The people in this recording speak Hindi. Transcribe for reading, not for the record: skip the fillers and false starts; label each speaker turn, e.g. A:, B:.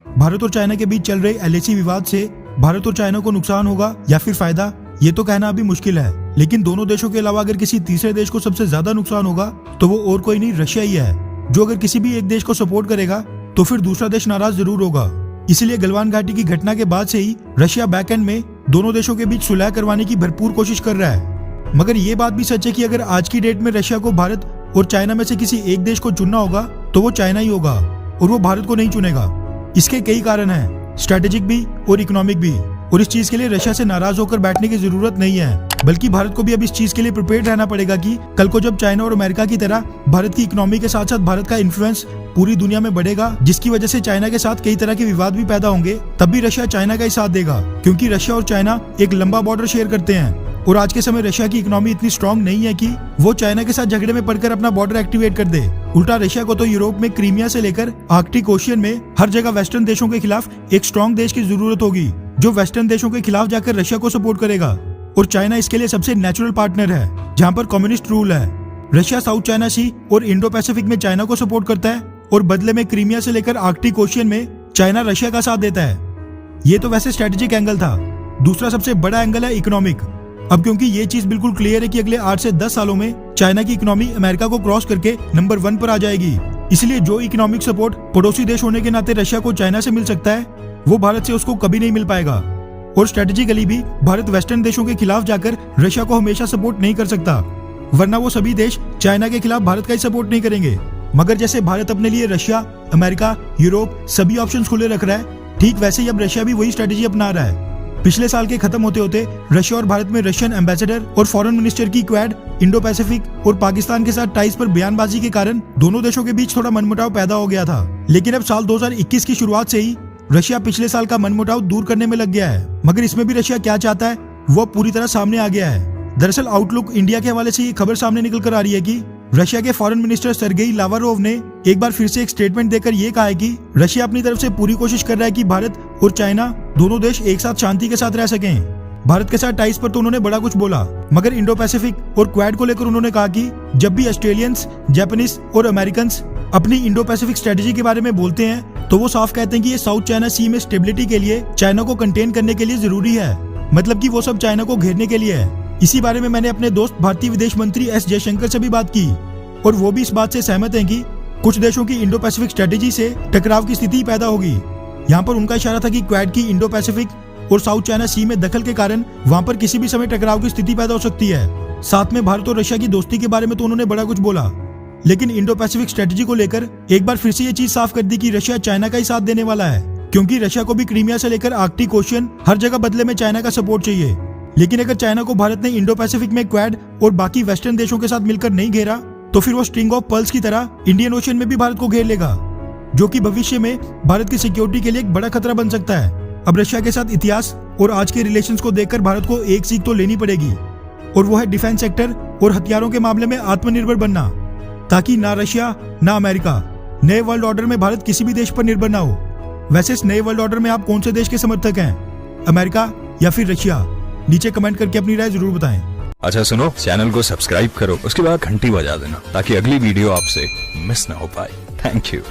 A: भारत और चाइना के बीच चल रहे एलएसी विवाद से भारत और चाइना को नुकसान होगा या फिर फायदा, ये तो कहना अभी मुश्किल है। लेकिन दोनों देशों के अलावा अगर किसी तीसरे देश को सबसे ज्यादा नुकसान होगा तो वो और कोई नहीं, रशिया ही है, जो अगर किसी भी एक देश को सपोर्ट करेगा तो फिर दूसरा देश नाराज जरूर होगा। इसलिए गलवान घाटी की घटना के बाद से ही रशिया बैकएंड में दोनों देशों के बीच सुलह करवाने की भरपूर कोशिश कर रहा है। मगर ये बात भी सच है कि अगर आज की डेट में रशिया को भारत और चाइना में से किसी एक देश को चुनना होगा तो वो चाइना ही होगा और वो भारत को नहीं चुनेगा। इसके कई कारण हैं, स्ट्रेटेजिक भी और इकोनॉमिक भी, और इस चीज के लिए रशिया से नाराज होकर बैठने की जरूरत नहीं है, बल्कि भारत को भी अब इस चीज के लिए प्रिपेयर्ड रहना पड़ेगा कि कल को जब चाइना और अमेरिका की तरह भारत की इकोनॉमी के साथ साथ भारत का इन्फ्लुएंस पूरी दुनिया में बढ़ेगा, जिसकी वजह से चाइना के साथ कई तरह के विवाद भी पैदा होंगे, तब भी रशिया चाइना का ही साथ देगा, क्योंकि रशिया और चाइना एक लंबा बॉर्डर शेयर करते हैं और आज के समय रशिया की इकोनॉमी इतनी स्ट्रांग नहीं है कि वो चाइना के साथ झगड़े में पड़कर अपना बॉर्डर एक्टिवेट कर दे। उल्टा रशिया को तो यूरोप में क्रीमिया से लेकर आर्कटिक ओशियन में हर जगह वेस्टर्न देशों के खिलाफ एक स्ट्रांग देश की जरूरत होगी, जो वेस्टर्न देशों के खिलाफ जाकर रशिया को सपोर्ट करेगा। और चाइना इसके लिए सबसे नेचुरल पार्टनर है, जहाँ पर कम्युनिस्ट रूल है। रशिया साउथ चाइना सी और इंडो पैसिफिक में चाइना को सपोर्ट करता है और बदले में क्रीमिया से लेकर आर्कटिक ओशियन में चाइना रशिया का साथ देता है। ये तो वैसे स्ट्रेटेजिक एंगल था। दूसरा सबसे बड़ा एंगल है इकोनॉमिक। अब क्योंकि ये चीज बिल्कुल क्लियर है कि अगले 8 से 10 सालों में चाइना की इकोनॉमी अमेरिका को क्रॉस करके नंबर 1 पर आ जाएगी। इसलिए जो इकोनॉमिक सपोर्ट पड़ोसी देश होने के नाते रशिया को चाइना से मिल सकता है, वो भारत से उसको कभी नहीं मिल पाएगा। और स्ट्रेटेजिकली भी भारत वेस्टर्न देशों के खिलाफ जाकर रशिया को हमेशा सपोर्ट नहीं कर सकता, वरना वो सभी देश चाइना के खिलाफ भारत का ही सपोर्ट नहीं करेंगे। मगर जैसे भारत अपने लिए रशिया, अमेरिका, यूरोप सभी ऑप्शंस खुले रख रहा है, ठीक वैसे ही अब रशिया भी वही स्ट्रेटेजी अपना रहा है। पिछले साल के खत्म होते होते रशिया और भारत में रशियन एम्बेसडर और फॉरेन मिनिस्टर की क्वाड, इंडो पैसिफिक और पाकिस्तान के साथ टाइज पर बयानबाजी के कारण दोनों देशों के बीच थोड़ा मनमुटाव पैदा हो गया था। लेकिन अब साल 2021 की शुरुआत से ही रशिया पिछले साल का मनमुटाव दूर करने में लग गया है। मगर इसमें भी रशिया क्या चाहता है वो पूरी तरह सामने आ गया है। दरअसल आउटलुक इंडिया के हवाले से ये खबर सामने निकल कर आ रही है कि रशिया के फॉरेन मिनिस्टर सर्गेई लावारोव ने एक बार फिर से एक स्टेटमेंट देकर ये कहा है कि रशिया अपनी तरफ से पूरी कोशिश कर रहा है कि भारत और चाइना दोनों देश एक साथ शांति के साथ रह सकें। भारत के साथ टाइज पर तो उन्होंने बड़ा कुछ बोला, मगर इंडो पैसिफिक और क्वाड को लेकर उन्होंने कहा कि जब भी ऑस्ट्रेलियंस, जापानीज और अमेरिकन अपनी इंडो पैसिफिक स्ट्रेटेजी के बारे में बोलते हैं तो वो साफ कहते हैं कि ये साउथ चाइना सी में स्टेबिलिटी के लिए, चाइना को कंटेन करने के लिए जरूरी है, मतलब कि वो सब चाइना को घेरने के लिए है। इसी बारे में मैंने अपने दोस्त भारतीय विदेश मंत्री एस जयशंकर से भी बात की और वो भी इस बात से सहमत हैं कि कुछ देशों की इंडो पैसिफिक स्ट्रेटेजी से टकराव की स्थिति पैदा होगी। यहाँ पर उनका इशारा था कि क्वाड की इंडो पैसिफिक और साउथ चाइना सी में दखल के कारण वहाँ पर किसी भी समय टकराव की स्थिति पैदा हो सकती है। साथ में भारत और रशिया की दोस्ती के बारे में तो उन्होंने बड़ा कुछ बोला, लेकिन इंडो पैसिफिक स्ट्रेटेजी को लेकर एक बार फिर से ये चीज साफ कर दी कि रशिया चाइना का ही साथ देने वाला है, क्योंकि रशिया को भी क्रीमिया से लेकर आर्कटिक ओशियन हर जगह बदले में चाइना का सपोर्ट चाहिए। लेकिन अगर चाइना को भारत ने इंडो पैसिफिक में क्वाड और बाकी वेस्टर्न देशों के साथ मिलकर नहीं घेरा तो फिर वो स्ट्रिंग ऑफ पर्ल्स की तरह इंडियन ओशियन में भी भारत को घेर लेगा, जो कि भविष्य में भारत की सिक्योरिटी के लिए एक बड़ा खतरा बन सकता है। अब रशिया के साथ इतिहास और आज के रिलेशंस को देखकर भारत को एक सीख तो लेनी पड़ेगी, और वो है डिफेंस सेक्टर और हथियारों के मामले में आत्मनिर्भर बनना, ताकि ना रशिया ना अमेरिका नए वर्ल्ड ऑर्डर में भारत किसी भी देश पर निर्भर ना हो। वैसे इस नए वर्ल्ड ऑर्डर में आप कौन से देश के समर्थक हैं, अमेरिका या फिर रशिया? नीचे कमेंट करके अपनी राय जरूर बताएं।
B: अच्छा सुनो, चैनल को सब्सक्राइब करो, उसके बाद घंटी बजा देना ताकि अगली वीडियो आपसे मिस ना हो पाए। Thank you.